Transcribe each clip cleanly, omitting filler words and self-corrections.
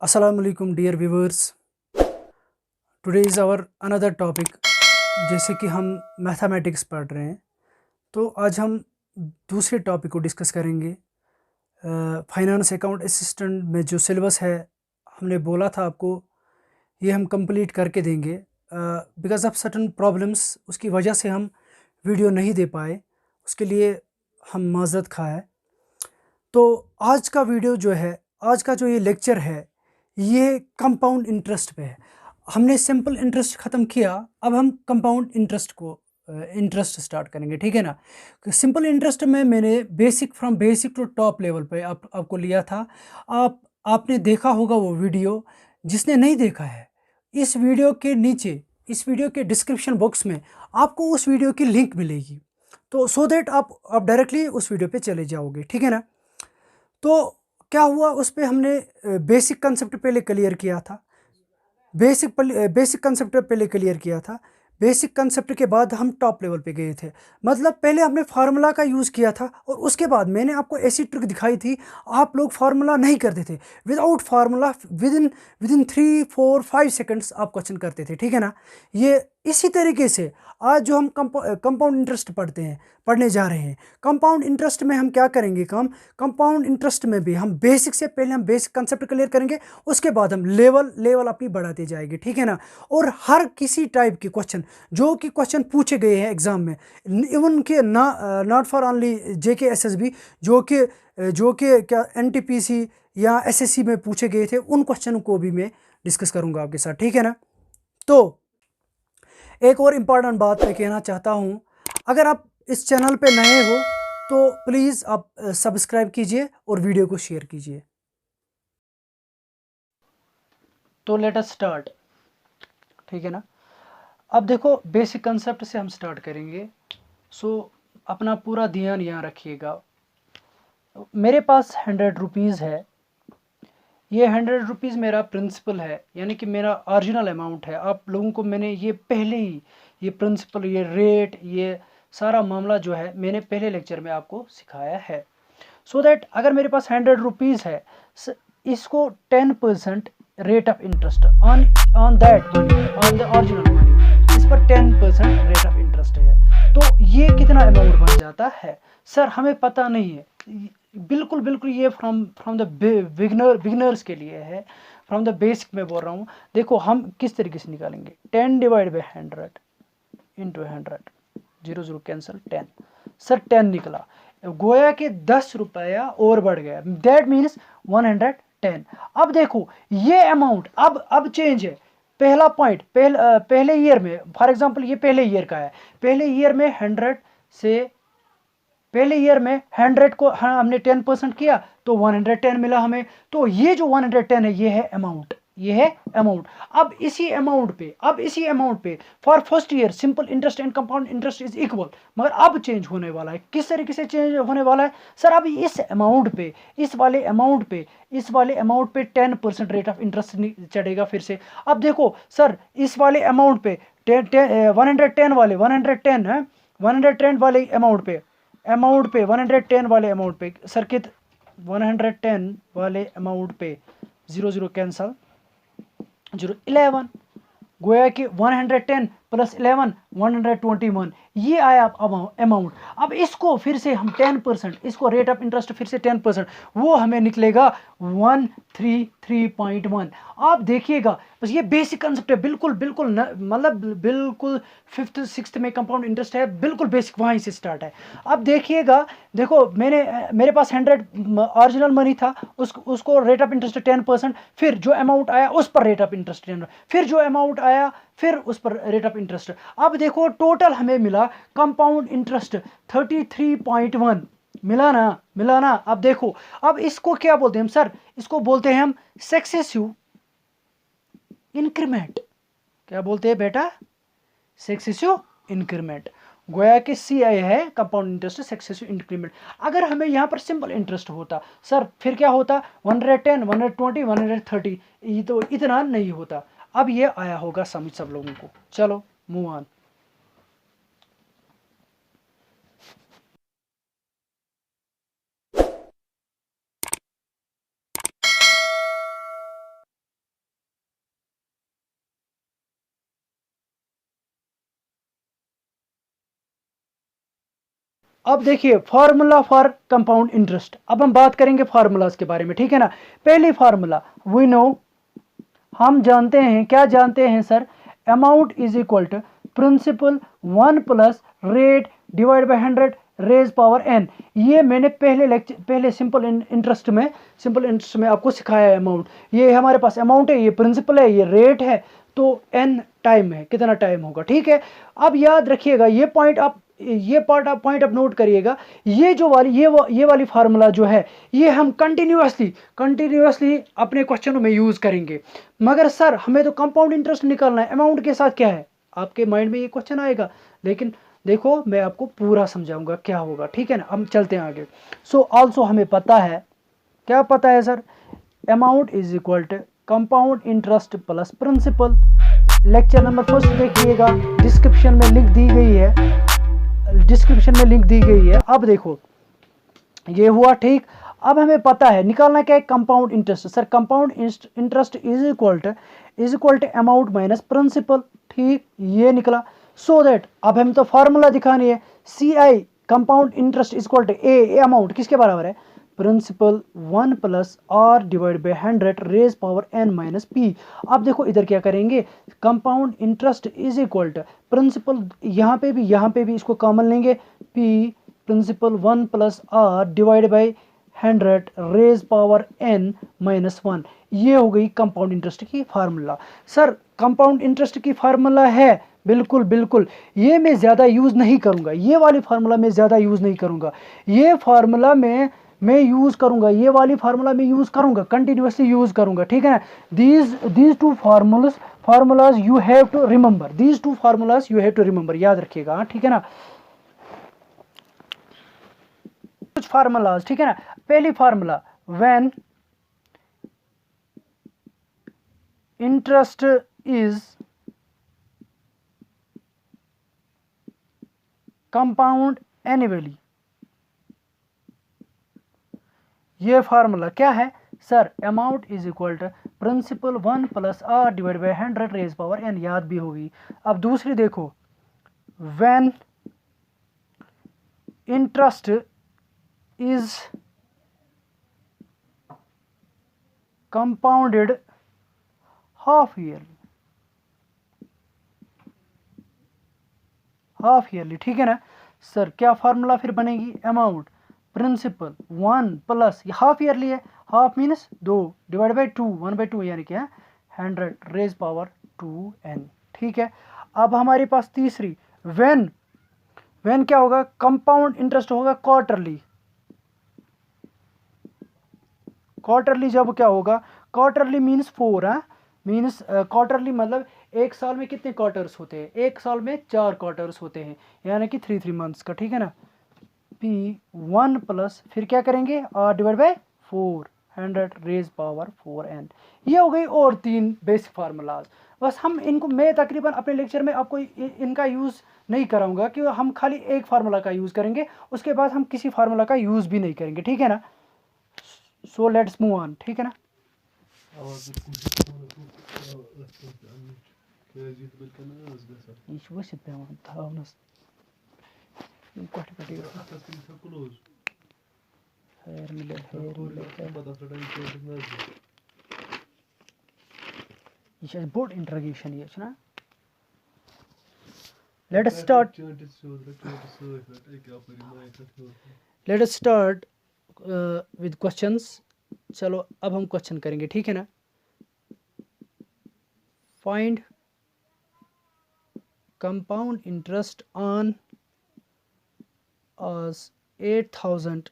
Assalamu alaikum dear viewers. Today is our another topic. जैसे कि हम मैथमेटिक्स पढ़ रहे हैं तो आज हम दूसरे टॉपिक को डिस्कस करेंगे। फाइनेंस अकाउंट असिस्टेंट में जो सिलेबस है हमने बोला था आपको ये हम कंप्लीट करके देंगे। बिकॉज ऑफ सर्टन प्रॉब्लम्स उसकी वजह से हम वीडियो नहीं दे पाए, उसके लिए हम माजरत खा है। तो आज का वीडियो जो है, आज का जो ये लेक्चर है ये कंपाउंड इंटरेस्ट पे है। हमने सिंपल इंटरेस्ट ख़त्म किया, अब हम कंपाउंड इंटरेस्ट को इंटरेस्ट स्टार्ट करेंगे, ठीक है ना। सिंपल इंटरेस्ट में मैंने basic from basic to top level पे आपको लिया था। आपने देखा होगा वो वीडियो। जिसने नहीं देखा है, इस वीडियो के नीचे, इस वीडियो के डिस्क्रिप्शन बॉक्स में आपको उस वीडियो की लिंक मिलेगी, तो सो दैट आप डायरेक्टली उस वीडियो पे चले जाओगे, ठीक है ना। तो क्या हुआ, उस पे हमने बेसिक कंसेप्ट पहले क्लियर किया था। बेसिक कंसेप्ट पहले क्लियर किया था। बेसिक कंसेप्ट के बाद हम टॉप लेवल पे गए थे। मतलब पहले हमने फार्मूला का यूज़ किया था और उसके बाद मैंने आपको ऐसी ट्रिक दिखाई थी, आप लोग फार्मूला नहीं करते थे। Without formula with in 3-4-5 seconds आप क्वेश्चन करते थे, ठीक है ना। ये इसी तरीके से आज जो हम कंपाउंड इंटरेस्ट पढ़ने जा रहे हैं, कंपाउंड इंटरेस्ट में हम क्या करेंगे काम, कंपाउंड इंटरेस्ट में भी हम बेसिक से पहले हम बेसिक कंसेप्ट क्लियर करेंगे, उसके बाद हम लेवल अपनी बढ़ाते जाएंगे, ठीक है ना। और हर किसी टाइप के क्वेश्चन जो कि क्वेश्चन पूछे गए हैं एग्जाम में, इवन के not for only JK SSB, जो कि क्या एनटीपीसी या एसएससी में पूछे गए थे, उन क्वेश्चन को भी मैं डिस्कस करूंगा आपके साथ, ठीक है ना। तो एक और इम्पॉर्टेंट बात मैं कहना चाहता हूँ, अगर आप इस चैनल पे नए हो तो प्लीज़ आप सब्सक्राइब कीजिए और वीडियो को शेयर कीजिए। तो लेट अस स्टार्ट, ठीक है ना। अब देखो बेसिक कंसेप्ट से हम स्टार्ट करेंगे, सो अपना पूरा ध्यान यहाँ रखिएगा। मेरे पास 100 रुपीज़ है, ये 100 रुपीज़ मेरा प्रिंसिपल है, यानी कि मेरा ओरिजिनल अमाउंट है। आप लोगों को मैंने ये पहले ही ये प्रिंसिपल, ये रेट, ये सारा मामला जो है मैंने पहले लेक्चर में आपको सिखाया है। सो दैट अगर मेरे पास 100 रुपीज़ है, इसको 10% rate of interest on that money, on the original money, इस पर 10% रेट ऑफ इंटरेस्ट है। तो ये कितना अमाउंट बन जाता है सर, हमें पता नहीं है। बिल्कुल ये फ्रॉम द बिगनर्स के लिए है, फ्रॉम द बेसिक में बोल रहा हूँ। देखो हम किस तरीके से निकालेंगे, 10 divide by 100 into 100, 0 cancel, 10 sir 10 निकला, गोया के 10 रुपया और बढ़ गया, दैट मीन्स 110। अब देखो ये अमाउंट अब चेंज है। पहला पॉइंट पहले ईयर में, फॉर एग्जांपल ये पहले ईयर का है, पहले ईयर में 100 से, पहले ईयर में 100 को हमने 10% किया तो 110 मिला हमें। तो ये जो 110 है ये है अमाउंट, ये है अमाउंट। अब इसी अमाउंट पे for first year simple interest and compound interest is equal, मगर अब चेंज होने वाला है। किस तरीके से चेंज होने वाला है सर, अब इस अमाउंट पे, इस वाले अमाउंट पे 10% रेट ऑफ इंटरेस्ट चढ़ेगा फिर से। अब देखो सर इस वाले अमाउंट पे 110 वाले 110 है, 110 वाले अमाउंट पे 110 वाले अमाउंट पे सर्किट 110 वाले अमाउंट पे 0 कैंसल, 11, गोया कि 110 प्लस 11 121, ये आया अमाउंट। अब इसको फिर से हम 10%, इसको रेट ऑफ इंटरेस्ट फिर से 10%, वो हमें निकलेगा 133.1। आप देखिएगा बस ये बेसिक कंसेप्ट है, बिल्कुल मतलब बिल्कुल 5th 6th में कंपाउंड इंटरेस्ट है, बिल्कुल बेसिक वहीं से स्टार्ट है। अब देखिएगा, देखो मेरे पास 100 ओरिजिनल मनी था, उसको रेट ऑफ इंटरेस्ट 10%, फिर जो अमाउंट आया उस पर रेट ऑफ इंटरेस्ट 10%, फिर जो अमाउंट आया फिर उस पर रेट ऑफ इंटरेस्ट। अब देखो टोटल हमें मिला कंपाउंड इंटरेस्ट 33.1 मिला ना। अब देखो, अब इसको क्या बोलते हैं हम सर, इसको बोलते हैं हम सक्सेसिव इंक्रीमेंट। क्या बोलते हैं बेटा, सक्सेसिव इंक्रीमेंट। गोया कि सी आई है कंपाउंड इंटरेस्ट सक्सेसिव इंक्रीमेंट। अगर हमें यहाँ पर सिंपल इंटरेस्ट होता सर, फिर क्या होता 110 120 130, ये तो इतना नहीं होता। अब ये आया होगा समझ सब लोगों को। चलो मूव ऑन। अब देखिए फार्मूला फॉर कंपाउंड इंटरेस्ट, अब हम बात करेंगे फार्मूलाज के बारे में, ठीक है ना। पहली फार्मूला वी नो, हम जानते हैं, क्या जानते हैं sir, amount is equal to principal 1 plus rate divide by 100 raise power n। ये मैंने पहले सिंपल इंटरेस्ट में आपको सिखाया है अमाउंट। ये हमारे पास अमाउंट है, ये प्रिंसिपल है, ये रेट है, तो n टाइम है, कितना टाइम होगा, ठीक है। अब याद रखिएगा ये पॉइंट आप नोट करिएगा। ये वाली फार्मूला जो है ये हम कंटिन्यूअसली अपने क्वेश्चनों में यूज करेंगे। मगर सर हमें तो कंपाउंड इंटरेस्ट निकालना है, अमाउंट के साथ क्या है, आपके माइंड में ये क्वेश्चन आएगा। लेकिन देखो मैं आपको पूरा समझाऊंगा क्या होगा, ठीक है ना। हम चलते हैं आगे। सो ऑल्सो हमें पता है, क्या पता है sir, amount is equal to compound interest plus principal. Lecture number 1 देखिएगा, डिस्क्रिप्शन में लिंक दी गई है। अब देखो ये हुआ, ठीक। अब हमें पता है निकालना क्या है, compound interest. Sir compound interest is equal to amount minus principal, ठीक, ये निकला। सो दैट अब हम तो फार्मूला दिखानी है, CI compound interest is equal to A amount किसके बराबर है, principal 1 plus R divide by 100 raise power n minus p। अब देखो इधर क्या करेंगे, compound interest is equal to principal, यहाँ पे भी इसको कॉमन लेंगे, p principal 1 plus R divide by 100 raise power n minus 1। ये हो गई कंपाउंड इंटरेस्ट की फार्मूला। सर कंपाउंड इंटरेस्ट की फार्मूला है, बिल्कुल ये मैं ज़्यादा यूज़ नहीं करूँगा, ये वाली फार्मूला मैं ज़्यादा यूज़ नहीं करूँगा, ये फार्मूला मैं यूज़ करूँगा, ये वाली फार्मूला मैं यूज़ करूँगा, कंटिन्यूसली यूज़ करूँगा, ठीक है ना। These two formulas you have to remember, these two formulas you have to remember, याद रखिएगा, ठीक है ना। कुछ फार्मूलाज, ठीक है ना। पहली formula, when interest is compound annually, ये फार्मूला क्या है sir, amount is equal to principal 1 plus R divide by 100 raise power n, याद भी होगी। अब दूसरी देखो, when interest is compounded half yearly, ठीक है ना। सर क्या फार्मूला फिर बनेगी, amount principal 1 plus half yearly है, हाफ मीन्स 2 डिवाइड बाई 2, 1/2 यानी क्या 100 रेज पावर 2n, ठीक है। अब हमारे पास तीसरी, व्हेन क्या होगा, कंपाउंड इंटरेस्ट होगा क्वार्टरली जब क्या होगा, क्वार्टरली मीन्स 4, मीन्स क्वार्टरली मतलब एक साल में कितने क्वार्टर्स होते हैं, एक साल में 4 क्वार्टर्स होते हैं, यानी कि 3 मंथ्स का, ठीक है ना। P1 प्लस फिर क्या करेंगे, R divide by 400 raise power 4n, ये हो गई। और 3 बेसिक फार्मूलाज, बस हम इनको, मैं तकरीबन अपने लेक्चर में आपको इनका यूज़ नहीं कराऊंगा, कि हम खाली एक फार्मूला का यूज़ करेंगे, उसके बाद हम किसी फार्मूला का यूज़ भी नहीं करेंगे, ठीक है ना। सो लेट्स मूव ऑन, ठीक है ना। ये बोर्ड इंटरगेशन ये ना। Let us start with questions। चलो अब हम क्वेश्चन करेंगे, ठीक है ना। Find compound interest on as 8,000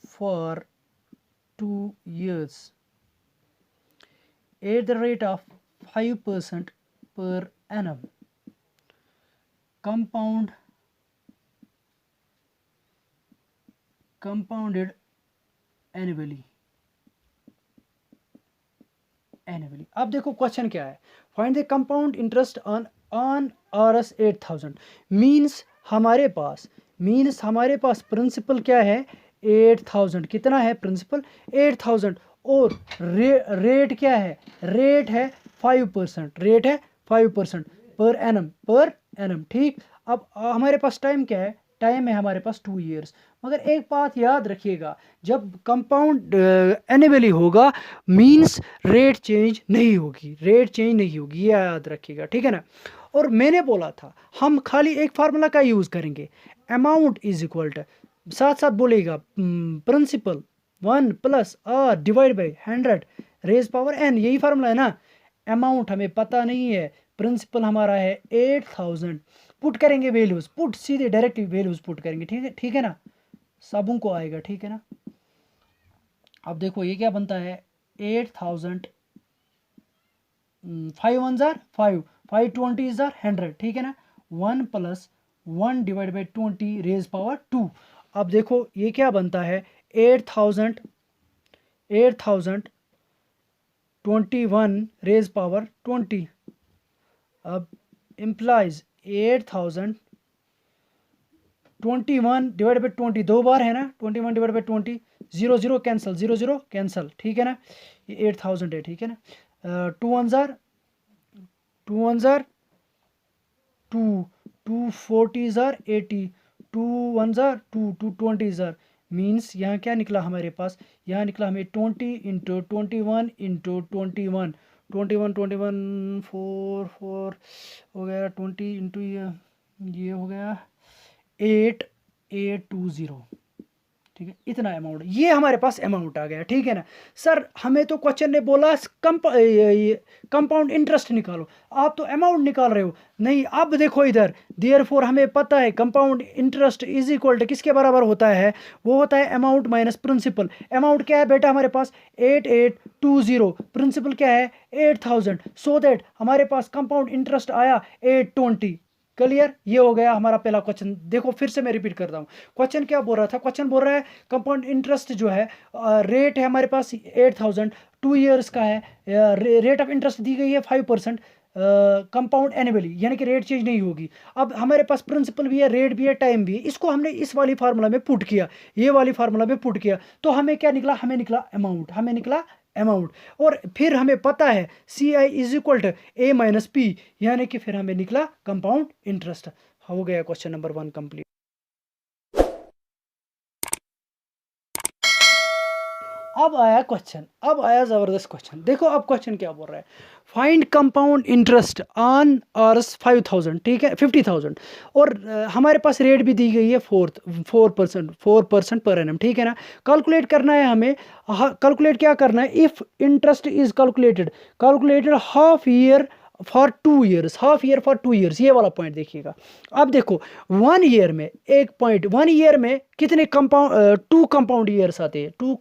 for 2 years at the rate of 5% per annum, compounded annually। अब देखो क्वेश्चन क्या है, find the compound interest on RS 8,000 means हमारे पास प्रिंसिपल क्या है 8,000, कितना है प्रिंसिपल 8,000, और रेट क्या है, रेट है 5% पर एनम, ठीक। अब हमारे पास टाइम क्या है, टाइम है हमारे पास 2 ईयर्स। मगर एक बात याद रखिएगा, जब कंपाउंड एनुअली होगा मींस रेट चेंज नहीं होगी, रेट चेंज नहीं होगी, ये याद रखिएगा, ठीक है ना। और मैंने बोला था हम खाली एक फार्मूला का यूज़ करेंगे, अमाउंट इज इक्वल टू, साथ साथ बोलेगा principal 1 + r divide by 100 raise power n, यही फार्मूला है ना। अमाउंट हमें पता नहीं है, प्रिंसिपल हमारा है 8000, पुट करेंगे वैल्यूज, पुट सीधे डायरेक्ट वैल्यूज पुट करेंगे, ठीक है, ठीक है ना, सबों को आएगा, ठीक है ना। अब देखो ये क्या बनता है, 8000, 5 1 जार 5, 5 20 जार 100, ठीक है ना। 1 + 1 डिवाइड बाई 20 रेज पावर 2। अब देखो ये क्या बनता है, 8000 21 रेज पावर 20। अब इम्प्लाइज 8000 21 डिवाइड बाई 20, 2 बार है ना, 21 डिवाइड बाई 20, 0 0 कैंसिल, 0 0 कैंसिल, ठीक है ना। ये 8000 है, ठीक है ना। 2 1 jar 2, 2 40 jar 80, 2 1 jar 2, 2 20 jar, means यहाँ क्या निकला हमारे पास, यहाँ निकला हमें 20 इंटू 21 इंटू 21, 21 21 4 4 हो गया, 20 इंटू ये हो गया 8820, ठीक है, इतना अमाउंट, ये हमारे पास अमाउंट आ गया, ठीक है ना। सर हमें तो क्वेश्चन ने बोला कंपाउंड इंटरेस्ट निकालो, आप तो अमाउंट निकाल रहे हो। नहीं, अब देखो इधर, देयरफॉर हमें पता है compound interest is equal to किसके बराबर होता है, वो होता है अमाउंट माइनस प्रिंसिपल। अमाउंट क्या है बेटा हमारे पास 8820, प्रिंसिपल क्या है 8000, सो दैट हमारे पास कंपाउंड इंटरेस्ट आया 820। क्लियर, ये हो गया हमारा पहला क्वेश्चन। देखो फिर से मैं रिपीट करता हूँ, क्वेश्चन क्या बोल रहा था, क्वेश्चन बोल रहा है कंपाउंड इंटरेस्ट जो है रेट है हमारे पास 8000, 2 ईयर्स का है, रेट ऑफ इंटरेस्ट दी गई है 5%, कंपाउंड एनुअली, यानी कि रेट चेंज नहीं होगी। अब हमारे पास प्रिंसिपल भी है, रेट भी है, टाइम भी है, इसको हमने इस वाली फार्मूला में पुट किया, ये वाली फार्मूला में पुट किया, तो हमें क्या निकला, हमें निकला अमाउंट, हमें निकला अमाउंट। और फिर हमें पता है CI is equal to A minus P, यानी कि फिर हमें निकला कंपाउंड इंटरेस्ट। हो गया क्वेश्चन नंबर 1 कंप्लीट। अब आया क्वेश्चन, अब आया जबरदस्त क्वेश्चन। देखो अब क्वेश्चन क्या बोल रहा है, फाइंड कंपाउंड इंटरेस्ट ऑन अर्स 5000, ठीक है 50,000, और हमारे पास रेट भी दी गई है 4% पर एनम, ठीक है ना। कैलकुलेट करना है हमें, कैलकुलेट क्या करना है, if interest is calculated half year for 2 years, half year for 2 years, ये वाला पॉइंट देखिएगा। अब देखो 1 ईयर में, एक पॉइंट, 1 ईयर में कितने कंपाउंड 2 कंपाउंड ईयर्स आते हैं, 2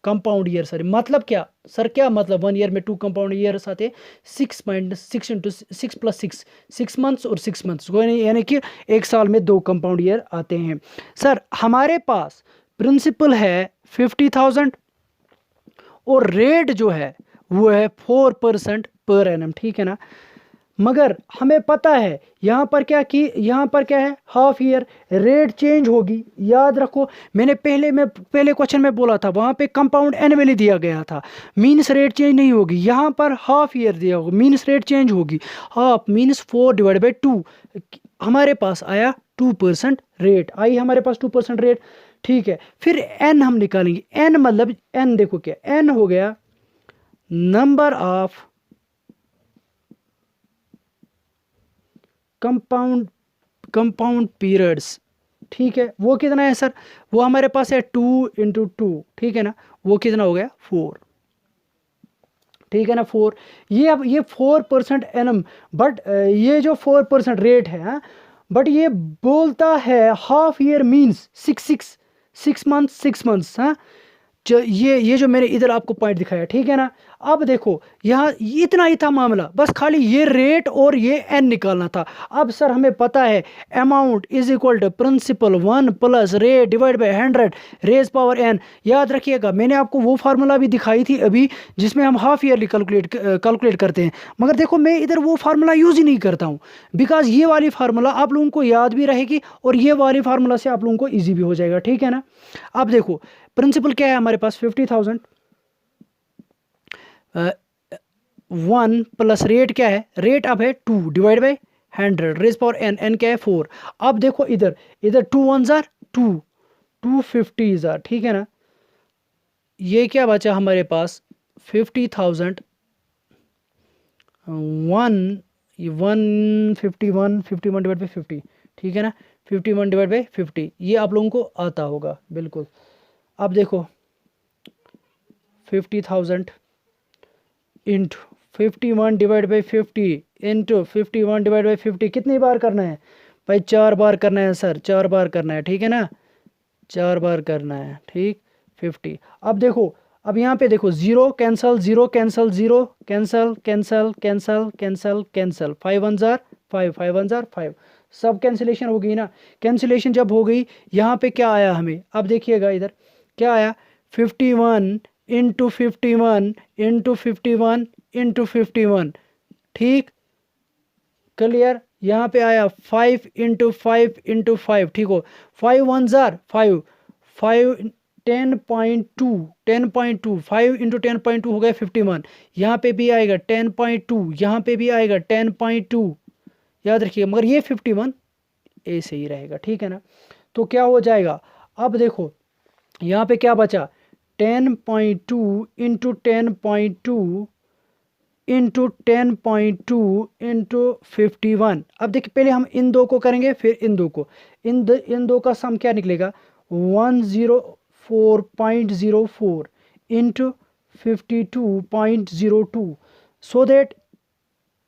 कंपाउंड ईयर, सर मतलब क्या, सर क्या मतलब 1 ईयर में 2 कंपाउंड ईयर्स आते हैं, 6.6 इंटू 6 + 6, 6 मंथ्स और 6 मंथ्स, यानी कि एक साल में 2 कंपाउंड ईयर आते हैं। सर हमारे पास प्रिंसिपल है 50,000 और रेट जो है वो है 4% पर एनम, ठीक है ना। मगर हमें पता है यहाँ पर क्या कि यहाँ पर क्या है, हाफ ईयर, रेट चेंज होगी, याद रखो मैंने पहले क्वेश्चन में बोला था, वहाँ पे कंपाउंड एनुअली दिया गया था, मीन्स रेट चेंज नहीं होगी। यहाँ पर हाफ ईयर दिया होगा, मीन्स रेट चेंज होगी, हाफ मीन्स 4 डिवाइड बाई 2, हमारे पास आया 2% रेट आई, हमारे पास 2% रेट, ठीक है। फिर एन हम निकालेंगे, एन मतलब एन देखो क्या, एन हो गया नंबर ऑफ कंपाउंड पीरियड्स, ठीक है। वो कितना है सर, वो हमारे पास है 2 × 2, ठीक है ना, वो कितना हो गया 4, ठीक है ना 4। ये अब ये 4% एनम, बट ये जो 4% रेट है, बट ये बोलता है हाफ ईयर मीन्स 6 मंथ्स, हाँ। ये जो मैंने इधर आपको पॉइंट दिखाया, ठीक है ना। अब देखो यहाँ इतना ही था मामला, बस खाली ये रेट और ये एन निकालना था। अब सर हमें पता है amount is equal to principal 1 + rate divide by 100 raise power n. याद रखिएगा मैंने आपको वो फार्मूला भी दिखाई थी अभी, जिसमें हम हाफ ईयरली कैलकुलेट करते हैं, मगर देखो मैं इधर वो फार्मूला यूज़ ही नहीं करता हूँ, बिकॉज ये वाली फार्मूला आप लोगों को याद भी रहेगी और ये वाली फार्मूला से आप लोगों को ईजी भी हो जाएगा, ठीक है ना। अब देखो प्रिंसिपल क्या है हमारे पास 50,000, 1 + रेट क्या है, रेट अब है 2 divide by 100 raise power n, n क्या है 4। अब देखो इधर, इधर 2 1 जार 2, 250 जार, ठीक है ना। ये क्या बचा हमारे पास 50,000, 51 डिवाइड बाई 50, ठीक है ना। 51 डिवाइड बाई 50 ये आप लोगों को आता होगा बिल्कुल। अब देखो 50,000 into 51 divide by 50 into 51 divide by 50 कितनी बार करना है भाई? 4 बार करना है सर, 4 बार करना है, ठीक है ना, 4 बार करना है, ठीक। 50। अब देखो, अब यहाँ पे देखो, zero cancel, zero cancel, zero cancel, cancel cancel cancel cancel, 5 1 जार 5, 5 1 जार 5, सब कैंसिलेशन हो गई ना। कैंसिलेशन जब हो गई, यहाँ पे क्या आया हमें? अब देखिएगा इधर क्या आया, 51 इंटू 51 इंटू 51 इंटू 51, ठीक, क्लियर। यहाँ पे आया 5 इंटू 5 इंटू 5, ठीक हो। 5 1 जार 5, 5 10.2, 10.2, 5 इंटू 10.2 हो गया 51। यहाँ पे भी आएगा 10.2, यहाँ पे भी आएगा 10.2, याद रखिए, मगर ये 51 ए से ही रहेगा, ठीक है ना। तो क्या हो जाएगा, अब देखो यहाँ पे क्या बचा, 10.2 इंटू 10.2 इंटू 10.2 इंटू 51। अब देखिए, पहले हम इन दो को करेंगे, फिर इन दो को, इन दो का सम क्या निकलेगा, 104.04 इंटू 52.02, सो दैट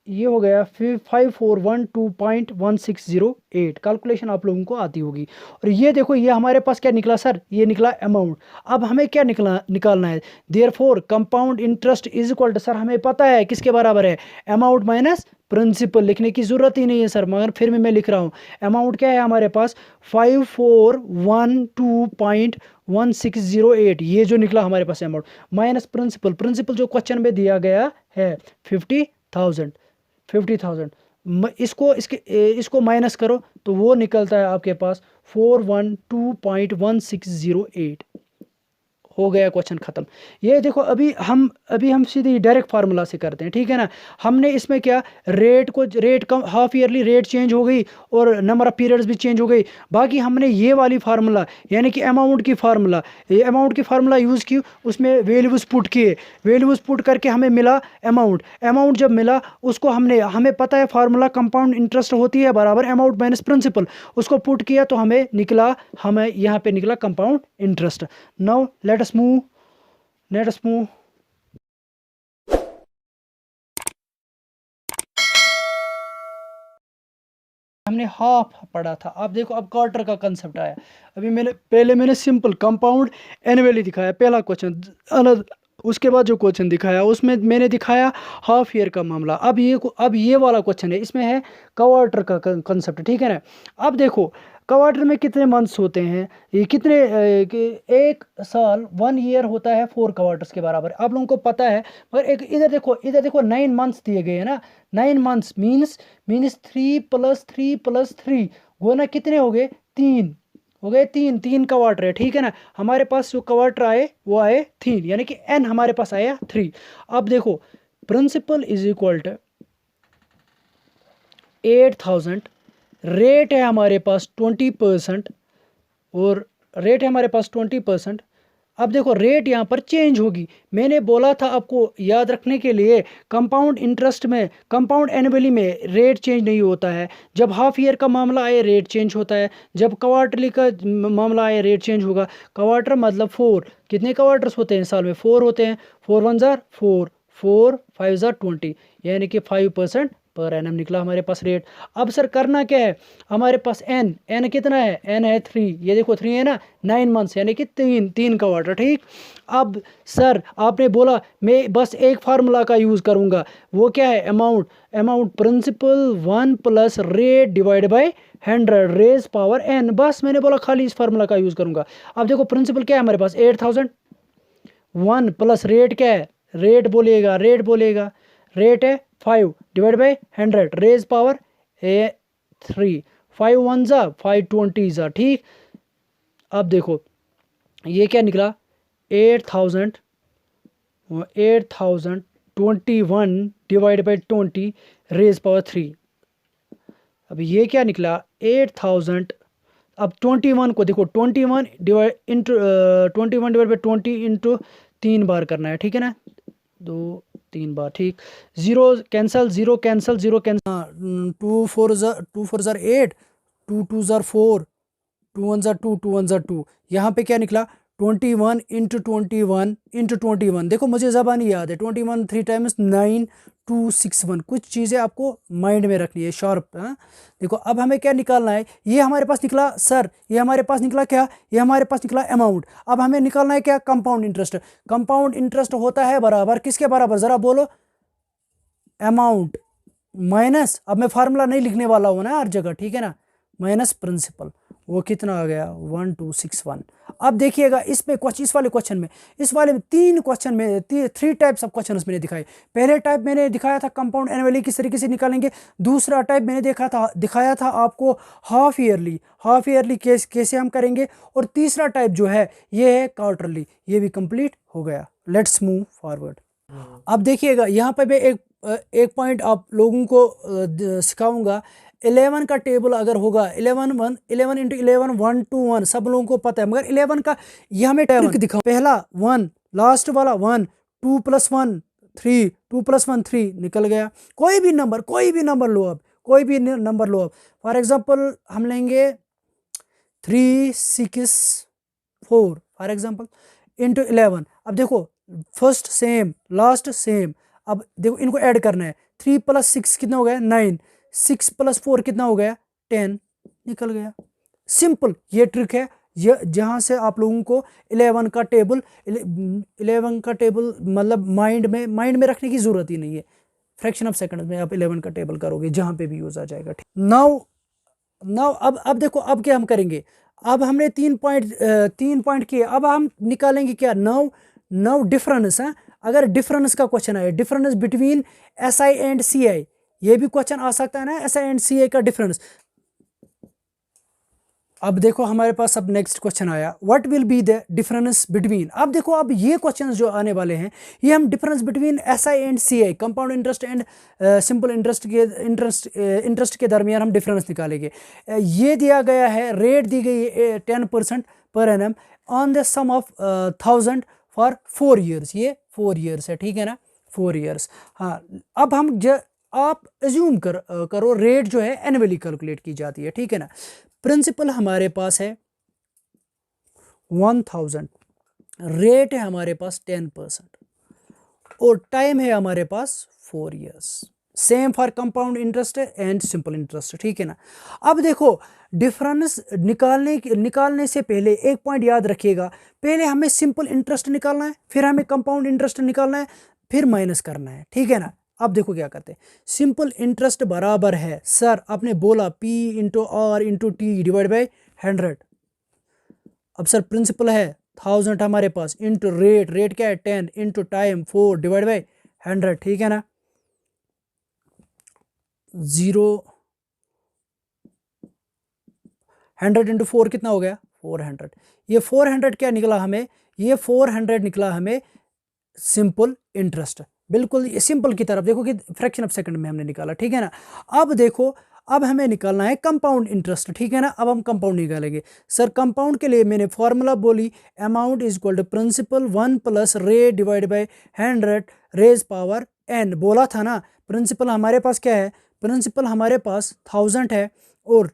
ये हो गया 5412.1608। कैलकुलेशन आप लोगों को आती होगी। और ये देखो, ये हमारे पास क्या निकला सर, ये निकला अमाउंट। अब हमें क्या निकालना है, therefore compound interest is equal to, sir हमें पता है किसके बराबर है, अमाउंट माइनस प्रिंसिपल। लिखने की ज़रूरत ही नहीं है सर, मगर फिर भी मैं लिख रहा हूँ। अमाउंट क्या है हमारे पास, 5412.1608, ये जो निकला हमारे पास अमाउंट, माइनस प्रिंसिपल। प्रिंसिपल जो क्वेश्चन में दिया गया है 50,000, इसको माइनस करो तो वो निकलता है आपके पास 412.1608। हो गया क्वेश्चन ख़त्म। ये देखो, अभी हम सीधे डायरेक्ट फार्मूला से करते हैं, ठीक है ना। हमने इसमें क्या, रेट कम, हाफ ईयरली रेट चेंज हो गई और नंबर ऑफ पीरियड्स भी चेंज हो गई। बाकी हमने ये वाली फार्मूला, यानी कि अमाउंट की फार्मूला, ये अमाउंट की फार्मूला यूज़ की, उसमें वैल्यूज़ पुट किए, वैल्यूज़ पुट करके हमें मिला अमाउंट। अमाउंट जब मिला, उसको हमें पता है फार्मूला कंपाउंड इंटरेस्ट होती है बराबर अमाउंट माइनस प्रिंसिपल, उसको पुट किया तो हमें यहाँ पे निकला compound interest. Now let us move. हमने हाफ पढ़ा था, अब देखो, अब क्वार्टर का कंसेप्ट आया। अभी मैंने सिंपल कंपाउंड एनुअली दिखाया पहला क्वेश्चन, उसके बाद जो क्वेश्चन दिखाया उसमें मैंने दिखाया हाफ ईयर का मामला। अब ये वाला क्वेश्चन है, इसमें है क्वार्टर का कंसेप्ट, ठीक है ना। अब देखो क्वार्टर में कितने मंथ्स होते हैं, ये कितने एक साल 1 ईयर होता है 4 क्वार्टर्स के बराबर, आप लोगों को पता है। मगर एक इधर देखो 9 मंथ्स दिए गए हैं ना। 9 मंथ्स मीन्स 3 + 3 + 3 गोना कितने हो गए, 3 हो गए, 3 क्वार्टर है, ठीक है ना। हमारे पास जो क्वार्टर आए वो आए 3, यानी कि n हमारे पास आया 3। अब देखो principal is equal to 8,000, rate है हमारे पास 20%, और रेट है हमारे पास 20%। अब देखो रेट यहाँ पर चेंज होगी, मैंने बोला था आपको याद रखने के लिए, कंपाउंड इंटरेस्ट में, कंपाउंड एनुअली में रेट चेंज नहीं होता है। जब हाफ ईयर का मामला आए रेट चेंज होता है, जब क्वार्टरली का मामला आए रेट चेंज होगा। क्वार्टर मतलब 4, कितने क्वार्टर्स होते हैं साल में, 4 होते हैं, 4 1 जार 4, 4 5 जार 20, यानी कि 5% पर एनम निकला हमारे पास रेट। अब सर करना क्या है, हमारे पास एन कितना है, एन है 3, ये देखो 3 है ना, 9 मंथ्स यानी कि 3 क्वार्टर, ठीक। अब सर आपने बोला मैं बस एक फार्मूला का यूज़ करूँगा, वो क्या है, amount principal 1 + rate divide by 100 raise power n, बस मैंने बोला खाली इस फार्मूला का यूज़ करूँगा। अब देखो प्रिंसिपल क्या है हमारे पास 8,000, 1 + रेट क्या है, रेट बोलिएगा, रेट है 5 डिवाइड बाई 100 रेज पावर 3, 5 1 ज़ा 5 20 ज़ा, ठीक। अब देखो ये क्या निकला, 8,021 डिवाइड बाई 20 रेज पावर 3, अब ये क्या निकला 8000। अब 21 को देखो 21 divide into 21 divide by 20 into 3 बार करना है, ठीक है ना, 2 3 बार, ठीक। Zero cancel, zero cancel, zero cancel, हाँ, 2 4 8, 2 2 4, 2 1 2, 2 1 2, यहाँ पे क्या निकला 21 इंटू 21 इंटू 21। देखो मुझे ज़बानी याद है, 21 3 टाइम्स 9261। कुछ चीज़ें आपको माइंड में रखनी है शार्प, हाँ। देखो अब हमें क्या निकालना है, ये हमारे पास निकला सर, ये हमारे पास निकला क्या, ये हमारे पास निकला अमाउंट। अब हमें निकालना है क्या, कंपाउंड इंटरेस्ट। कंपाउंड इंटरेस्ट होता है बराबर किसके बराबर, ज़रा बोलो, अमाउंट माइनस, अब मैं फार्मूला नहीं लिखने वाला हूँ ना हर जगह, ठीक है ना, माइनस प्रिंसिपल। वो कितना आ गया 1261। अब देखिएगा इसमें इस वाले क्वेश्चन में, इस वाले में 3 क्वेश्चन में 3 टाइप्स ऑफ क्वेश्चन मैंने दिखाए। पहले टाइप मैंने दिखाया था कंपाउंड एनुअली किस तरीके से निकालेंगे, दूसरा टाइप मैंने दिखाया था आपको हाफ ईयरली कैसे हम करेंगे, और तीसरा टाइप जो है ये है क्वार्टरली। ये भी कंप्लीट हो गया। Let's move forward. अब देखिएगा यहाँ पे मैं एक पॉइंट आप लोगों को सिखाऊंगा। 11 का टेबल अगर होगा 11 इंटू 11 1 to 1 सब लोगों को पता है, मगर 11 का यह हमें ट्रिक दिखाओ। पहला 1, लास्ट वाला 1, 2 + 1 3, 2 + 1 3 निकल गया। कोई भी नंबर लो, अब कोई भी नंबर लो। अब फॉर एग्जांपल हम लेंगे 3 6 4 फॉर एग्जांपल इंटू 11। अब देखो फर्स्ट सेम, लास्ट सेम। अब देखो इनको ऐड करना है, 3 + 6 कितना हो गया 9, 6 + 4 कितना हो गया 10, निकल गया। सिंपल ये ट्रिक है, ये जहाँ से आप लोगों को 11 का टेबल मतलब माइंड में रखने की जरूरत ही नहीं है। फ्रैक्शन ऑफ सेकंड में आप 11 का टेबल करोगे, जहाँ पे भी यूज आ जाएगा। नाउ अब देखो अब क्या हम करेंगे। अब हमने 3 पॉइंट किए, अब हम निकालेंगे क्या, नाउ डिफरेंस है। अगर डिफरेंस का क्वेश्चन आए, difference between SI and CI, ये भी क्वेश्चन आ सकता है ना, SI एंड CI का डिफरेंस। अब देखो हमारे पास अब नेक्स्ट क्वेश्चन आया, what will be the difference between. अब देखो अब ये क्वेश्चन जो आने वाले हैं, ये हम difference between SI and CI, compound interest and simple interest के दरमियान हम डिफरेंस निकालेंगे। ये दिया गया है, रेट दी गई है 10% per annum on the sum of 1000 for 4 years. ये 4 ईयर्स है, ठीक है ना, 4 ईयर्स। हाँ, अब हम आप एज्यूम करो रेट जो है एनुअली कैलकुलेट की जाती है, ठीक है ना। प्रिंसिपल हमारे पास है 1000, रेट है हमारे पास 10% और टाइम है हमारे पास 4 years. Same for compound interest and simple interest, ठीक है ना। अब देखो डिफरेंस निकालने से पहले एक पॉइंट याद रखिएगा, पहले हमें सिंपल इंटरेस्ट निकालना है, फिर हमें कंपाउंड इंटरेस्ट निकालना है, फिर माइनस करना है, ठीक है ना। अब देखो क्या करते हैं, सिंपल इंटरेस्ट बराबर है सर, आपने बोला P × R × T divide by 100। अब सर प्रिंसिपल है 1000 हमारे पास, इंटू रेट क्या है 10, इंटू टाइम 4 डिवाइड बाई 100, ठीक है ना। 100 × 4 कितना हो गया 400। ये 400 क्या निकला हमें, ये 400 निकला हमें सिंपल इंटरेस्ट, बिल्कुल सिंपल की तरफ। देखो कि फ्रैक्शन ऑफ सेकंड में हमने निकाला, ठीक है ना। अब देखो अब हमें निकालना है कंपाउंड इंटरेस्ट, ठीक है ना। अब हम कंपाउंड निकालेंगे। सर कंपाउंड के लिए मैंने फॉर्मूला बोली, amount is equal to principal 1 + rate divide by 100 raise power n, बोला था ना। प्रिंसिपल हमारे पास क्या है, प्रिंसिपल हमारे पास 1000 है, और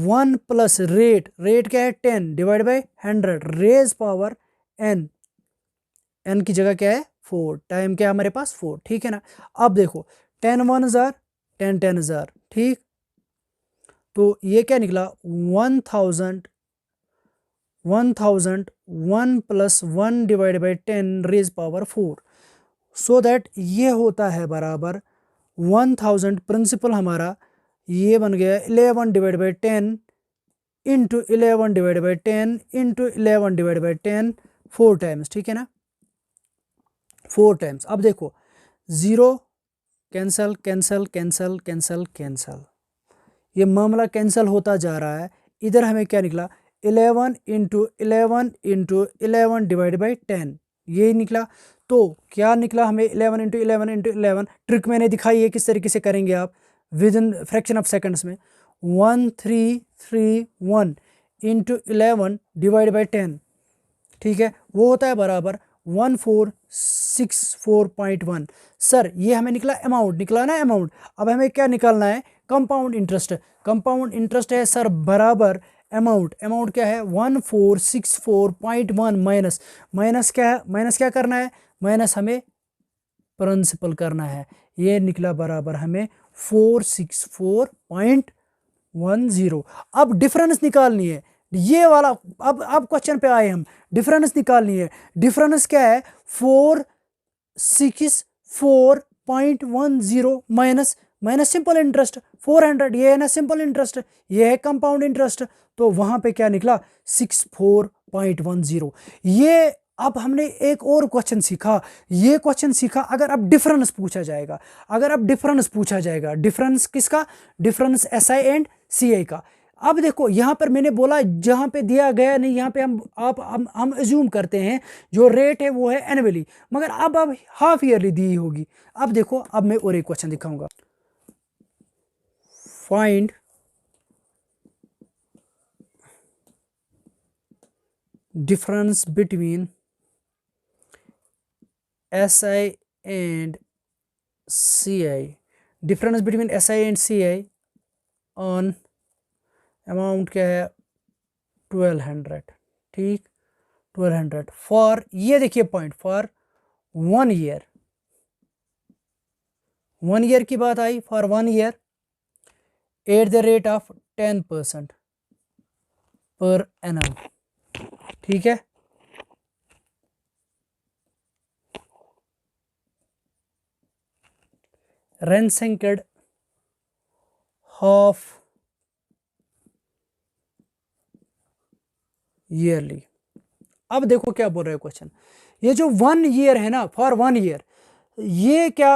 1 + रेट क्या है 10 divide by 100 raise power n की जगह क्या है 4, टाइम क्या है हमारे पास 4, ठीक है ना। अब देखो 10 1 जार 10 10 जार, ठीक। तो ये क्या निकला 1000 1 + 1 divide by 10 raise power 4, so that ये होता है बराबर 1000। प्रिंसिपल हमारा ये बन गया 11 divide by 10 into 11 divide by 10 into 11 divide by 10 4 times, ठीक है ना, 4 टाइम्स। अब देखो 0 cancel cancel cancel cancel cancel, ये मामला कैंसल होता जा रहा है। इधर हमें क्या निकला 11 इंटू 11 इंटू 11 डिवाइड बाई 10, ये निकला। तो क्या निकला हमें 11 इंटू 11 इंटू 11। ट्रिक मैंने दिखाई है किस तरीके से करेंगे आप, with in fraction of seconds में 1331 इंटू 11 डिवाइड बाई 10, ठीक है, वो होता है बराबर 1464.1। सर ये हमें निकला अमाउंट, निकला ना अमाउंट। अब हमें क्या निकालना है, कंपाउंड इंटरेस्ट। कंपाउंड इंटरेस्ट है सर बराबर अमाउंट, अमाउंट क्या है 1464.1 माइनस, माइनस क्या है, माइनस क्या करना है, माइनस हमें प्रिंसिपल करना है। ये निकला बराबर हमें 464.10। अब डिफरेंस निकालनी है, ये वाला। अब क्वेश्चन पे आए हम, डिफरेंस निकालनी है। डिफरेंस क्या है 464.10 माइनस, माइनस सिंपल इंटरेस्ट 400, ये है ना सिंपल इंटरेस्ट, ये है कंपाउंड इंटरेस्ट, तो वहां पे क्या निकला 64.10। ये अब हमने एक और क्वेश्चन सीखा, ये क्वेश्चन सीखा अगर अब डिफरेंस पूछा जाएगा, अगर अब डिफरेंस पूछा जाएगा, डिफरेंस किसका, डिफरेंस एसआई एंड सीआई का। अब देखो यहाँ पर मैंने बोला जहाँ पे दिया गया नहीं, यहाँ पे हम अज्यूम करते हैं जो रेट है वो है एनुअली, मगर अब हाफ ईयरली दी होगी। अब देखो, अब मैं और एक क्वेश्चन दिखाऊंगा। Find difference between SI and CI, difference between SI and CI on amount क्या है 1200, ठीक 1200 फॉर, ये देखिए पॉइंट, फॉर 1 ईयर, 1 ईयर की बात आई, for 1 year at the rate of 10% per annum, ठीक है। रेंसेंकेड हाफ ईयरली। अब देखो क्या बोल रहे हैं क्वेश्चन, ये जो 1 ईयर है ना, फॉर 1 ईयर, ये क्या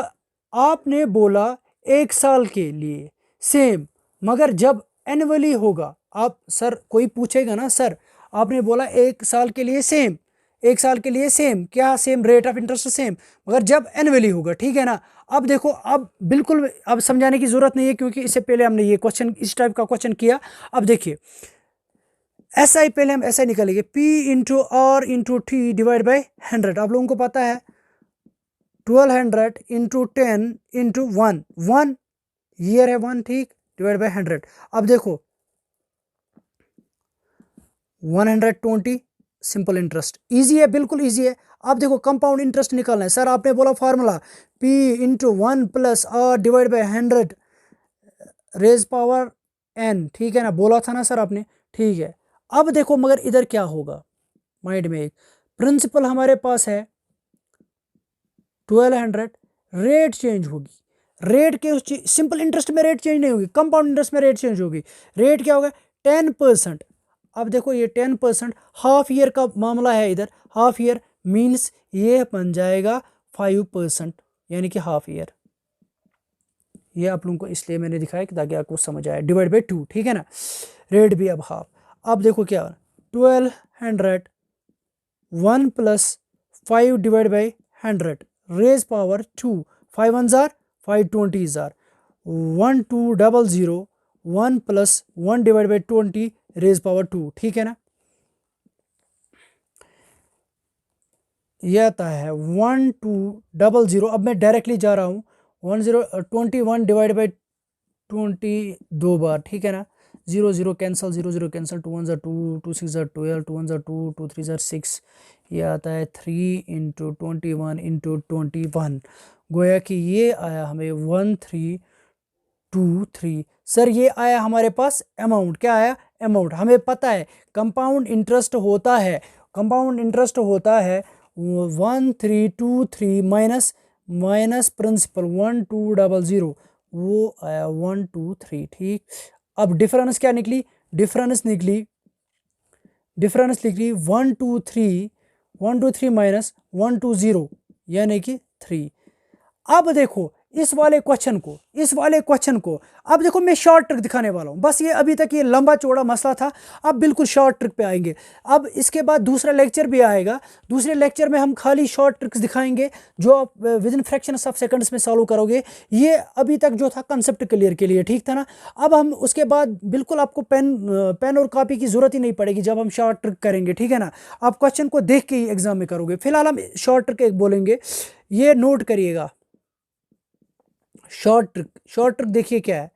आपने बोला 1 साल के लिए सेम, मगर जब एनुअली होगा, आप सर कोई पूछेगा ना, सर आपने बोला 1 साल के लिए सेम, 1 साल के लिए सेम, क्या same rate of interest same, मगर जब एनुअली होगा, ठीक है ना। अब देखो, अब बिल्कुल अब समझाने की जरूरत नहीं है, क्योंकि इससे पहले हमने ये क्वेश्चन, इस टाइप का क्वेश्चन किया। अब देखिए SI, पहले हम SI निकालेंगे, P into R into T divide by 100। आप लोगों को पता है 1200 इंटू 10 इंटू 1 ईयर है 1, ठीक, डिवाइड बाई 100। अब देखो 120 सिंपल इंटरेस्ट, इजी है, बिल्कुल इजी है। अब देखो कंपाउंड इंटरेस्ट निकालना है, सर आपने बोला formula P into 1 plus R divide by 100 raise power n, ठीक है ना, बोला था ना सर आपने, ठीक है। अब देखो मगर इधर क्या होगा, माइंड में एक प्रिंसिपल हमारे पास है 1200, रेट चेंज होगी, रेट के उस सिंपल इंटरेस्ट में रेट चेंज नहीं होगी, कंपाउंड इंटरेस्ट में रेट चेंज होगी। रेट क्या होगा 10%। अब देखो ये 10% हाफ ईयर का मामला है, इधर हाफ ईयर मीन्स ये बन जाएगा 5%, यानी कि हाफ ईयर। ये आप लोगों को इसलिए मैंने दिखाया कि ताकि आपको समझ आए, डिवाइड बाई 2, ठीक है ना, रेट भी अब हाफ। अब देखो क्या 1200 1 plus 5 divide by 100 raise power 2, 5 1 जार 5 20 जार 1200 1 plus 1 divide by 20 raise power 2, ठीक है ना। यह आता है 1200। अब मैं डायरेक्टली जा रहा हूँ 21 डिवाइड बाई 20 दो बार, ठीक है ना, 0 0 कैंसल, 0 0 कैंसल, 2 1 2, 2 6 12, 2 1 2, 2 3 6, ये आता है 3 इंटू 21 इंटू 21, गोया कि ये आया हमें 1323। सर ये आया हमारे पास अमाउंट, क्या आया अमाउंट। हमें पता है कंपाउंड इंटरेस्ट होता है, कंपाउंड इंटरेस्ट होता है 1323 माइनस माइनस प्रिंसिपल 1200, वो आया 123, ठीक। अब डिफरेंस क्या निकली, डिफरेंस निकली 123 माइनस 120, यानी कि 3। अब देखो इस वाले क्वेश्चन को अब देखो मैं शॉर्ट ट्रिक दिखाने वाला हूँ। बस ये अभी तक ये लंबा चौड़ा मसला था, अब बिल्कुल शॉर्ट ट्रिक पे आएंगे। अब इसके बाद दूसरा लेक्चर भी आएगा, दूसरे लेक्चर में हम खाली शॉर्ट ट्रिक्स दिखाएंगे जो आप with in fractions of seconds में सॉल्व करोगे। ये अभी तक जो था कंसेप्ट क्लियर के लिए, ठीक था ना। अब हम उसके बाद बिल्कुल आपको पेन और कॉपी की ज़रूरत ही नहीं पड़ेगी जब हम शॉर्ट ट्रिक करेंगे, ठीक है ना। आप क्वेश्चन को देख के ही एग्जाम में करोगे। फिलहाल हम शॉर्ट ट्रिक एक बोलेंगे, ये नोट करिएगा। शॉर्ट ट्रिक देखिए क्या है,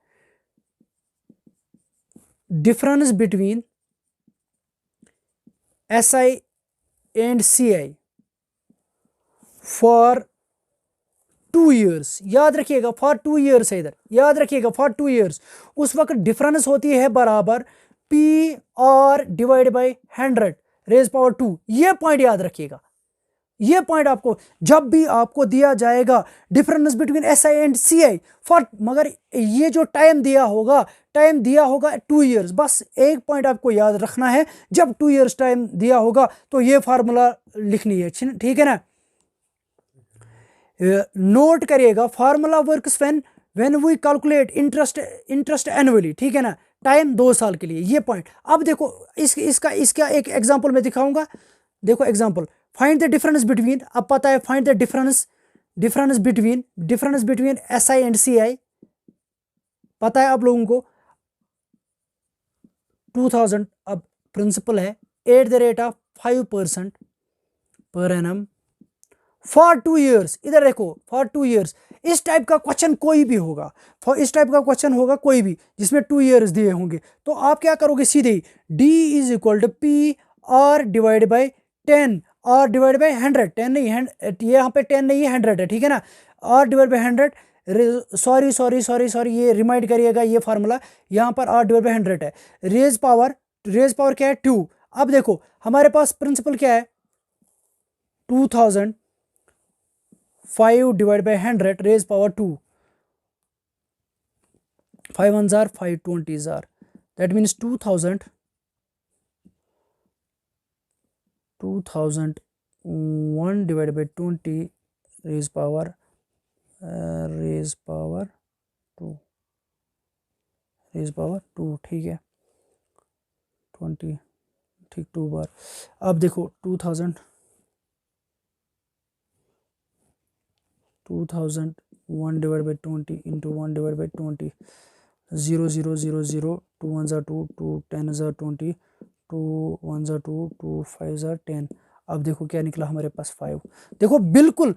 difference between SI and CI for 2 years। याद रखिएगा फॉर 2 years है, इधर याद रखिएगा फॉर 2 years। उस वक्त डिफरेंस होती है बराबर PR divide by 100 raise power 2। ये पॉइंट याद रखिएगा, ये पॉइंट आपको जब भी आपको दिया जाएगा difference between SI and CI for, मगर ये जो टाइम दिया होगा 2 years। बस एक पॉइंट आपको याद रखना है, जब 2 years टाइम दिया होगा तो ये फार्मूला लिखनी है, ठीक है ना। नोट करिएगा, formula works when we calculate interest annually, ठीक है ना। टाइम 2 साल के लिए, ये पॉइंट। अब देखो इसका एक एग्जांपल मैं दिखाऊंगा। देखो example, find the difference between, अब पता है find the difference between SI and CI पता है आप लोगों को 2000। अब प्रिंसिपल है @5% पर एनम फॉर 2 years। इधर देखो फॉर 2 years। इस टाइप का क्वेश्चन कोई भी होगा, कोई भी जिसमें 2 years दिए होंगे, तो आप क्या करोगे, सीधे ही D = PR divide by 10 R divide by 100। 10 नहीं, यहाँ पे 10 नहीं है, 100 है, ठीक है ना। R डिवाइड बाई 100, सॉरी ये रिमाइंड करिएगा, ये फार्मूला यहाँ पर R डिवाइड बाई 100 है। रेज पावर क्या है 2। अब देखो हमारे पास प्रिंसिपल क्या है 2000 5 डिवाइड बाई 100 रेज पावर 2, 5 1 जार 5 20 जार, that means 2001 divide by 20 raise power 2, ठीक है 20, ठीक 2 बार। अब देखो 2001 divide by 20 into 1 divide by 20, 0 0 0 0, 2 1 jar 2, 2 10 jar 20, 2 1 jar 2, 2 5 jar 10। अब देखो क्या निकला हमारे पास 5। देखो बिल्कुल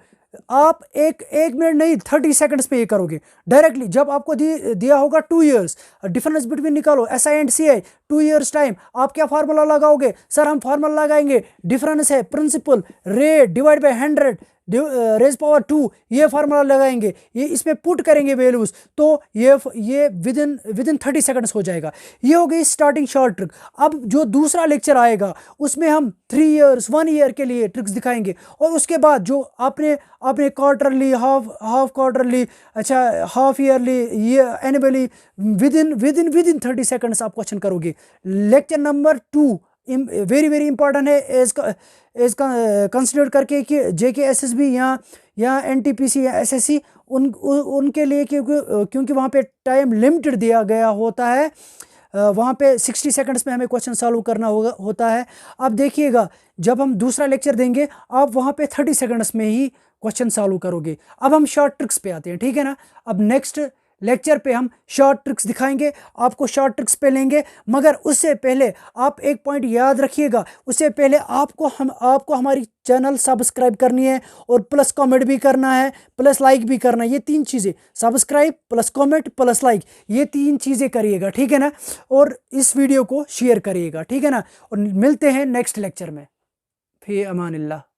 आप एक मिनट नहीं 30 सेकंड्स पे ये करोगे डायरेक्टली। जब आपको दिया होगा 2 years, डिफरेंस बिटवीन निकालो SI and CI 2 years time, आप क्या फार्मूला लगाओगे, सर हम फार्मूला लगाएंगे डिफरेंस है principal rate divide by 100 raise power 2, ये फार्मूला लगाएंगे, ये इसमें पुट करेंगे वैल्यूज, तो ये विद इन 30 सेकंड्स हो जाएगा। ये हो गई स्टार्टिंग शॉर्ट ट्रिक। अब जो दूसरा लेक्चर आएगा उसमें हम 3 years 1 year के लिए ट्रिक्स दिखाएंगे, और उसके बाद जो आपने क्वार्टरली, हाफ क्वार्टरली, अच्छा हाफ ईयरली, ये एनुअली, विद इन 30 सेकंड्स आप क्वेश्चन करोगे। लेक्चर नंबर 2 वेरी इंपॉर्टेंट है एज कंसिडर करके कि JK SSB या NTPC या SSC उनके लिए, क्योंकि वहाँ पे टाइम लिमिटेड दिया गया होता है, वहाँ पे 60 सेकंड्स में हमें क्वेश्चन सॉल्व करना होता है। अब देखिएगा जब हम दूसरा लेक्चर देंगे आप वहाँ पे 30 सेकंड्स में ही क्वेश्चन सॉल्व करोगे। अब हम शॉर्ट ट्रिक्स पे आते हैं, ठीक है ना। अब नेक्स्ट लेक्चर पे हम शॉर्ट ट्रिक्स दिखाएंगे, आपको शॉर्ट ट्रिक्स पे लेंगे, मगर उससे पहले आप एक पॉइंट याद रखिएगा, उससे पहले आपको हमारी चैनल सब्सक्राइब करनी है, और प्लस कमेंट भी करना है, प्लस लाइक भी करना है। ये 3 चीज़ें, subscribe plus comment plus like, ये 3 चीज़ें करिएगा, ठीक है ना। और इस वीडियो को शेयर करिएगा, ठीक है ना। और मिलते हैं नेक्स्ट लेक्चर में। फी अमानिल्लाह।